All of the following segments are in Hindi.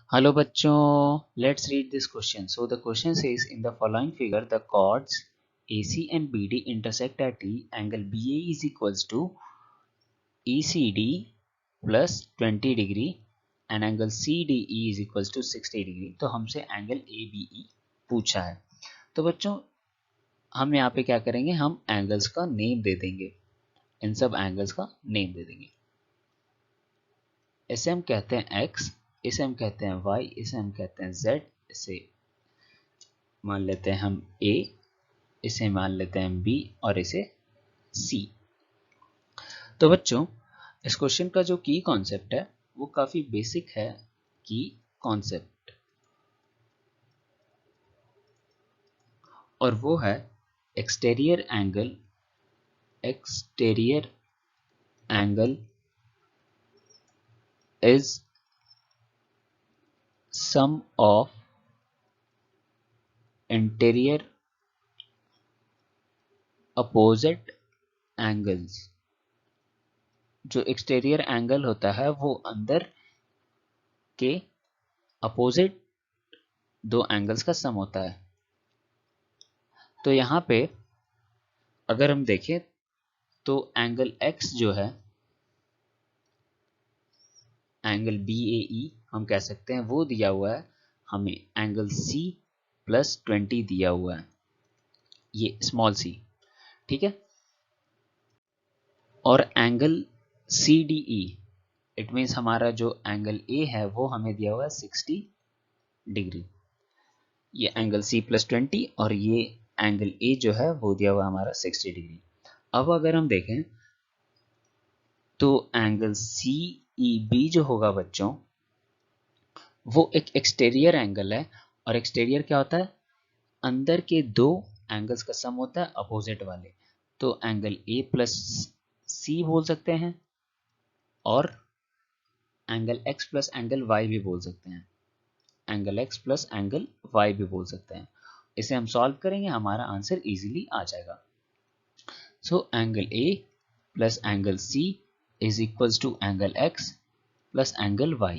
Hello bachcho, let's read this question. So the question says in the following figure the chords AC and BD intersect at E, angle BA is equals to ECD plus 20 degree and angle CDE is equals to 60 degree. तो हमसे एंगल ABE पूछा है. तो बच्चों हम यहाँ पे क्या करेंगे, हम एंगल्स का नेम दे देंगे, इन सब एंगल्स का नेम दे देंगे. इसे हम कहते हैं x, इसे हम कहते हैं y, इसे हम कहते हैं z, इसे मान लेते हैं हम A, इसे मान लेते हैं B और इसे C. तो बच्चों इस क्वेश्चन का जो की कॉन्सेप्ट है वो काफी बेसिक है. की कॉन्सेप्ट और वो है exterior angle is sum of interior opposite angles. जो एक्सटीरियर एंगल होता है वो अंदर के अपोजिट दो एंगल्स का सम होता है. तो यहाँ पे अगर हम देखें तो एंगल x जो है, एंगल BAE हम कह सकते हैं, वो दिया हुआ है हमें एंगल C प्लस 20 दिया हुआ है, ये स्मॉल c. ठीक है. और एंगल CDE इट मीन्स हमारा जो एंगल A है वो हमें दिया हुआ है 60 डिग्री. ये एंगल C प्लस 20 और ये एंगल A जो है वो दिया हुआ हमारा 60 डिग्री. अब अगर हम देखें तो एंगल CEB जो होगा बच्चों वो एक एक्सटीरियर एंगल है. और एक्सटीरियर क्या होता है, अंदर के दो एंगल्स का सम होता है अपोजिट वाले. तो एंगल A प्लस C बोल सकते हैं और angle X plus angle Y भी बोल सकते हैं, angle X plus angle Y भी बोल सकते हैं. इसे हम सॉल्व करेंगे, हमारा आंसर इजीली आ जाएगा. So angle A plus angle C is equals to angle X plus angle Y.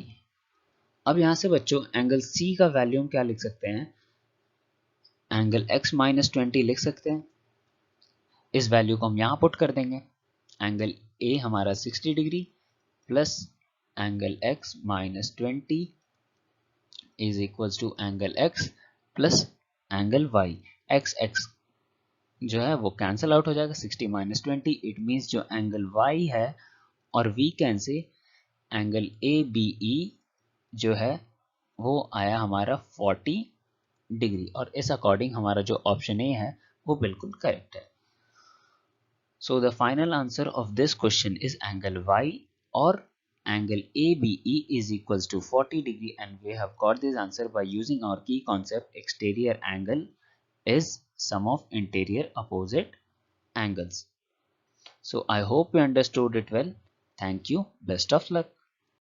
अब यहां से बच्चों एंगल C का वैल्यू हम क्या लिख सकते हैं, एंगल X माइनस 20 लिख सकते हैं. इस वैल्यू को हम यहां पुट कर देंगे. एंगल A हमारा 60 degree plus angle X minus 20 is equals to angle X plus angle Y. X जो है वो कैंसिल आउट हो जाएगा, 60 माइनस 20 इट मीन्स जो एंगल Y है और we can say angle ABE जो है वो आया हमारा 40 डिग्री. और इस अकॉर्डिंग हमारा जो ऑप्शन ए है वो बिल्कुल करेक्ट है. So the final answer of this question is angle Y और angle ABE is equals to 40 degree, and we have got this answer by using our key concept exterior angle is sum of interior opposite angles. So I hope you understood it well. Thank you. Best of luck.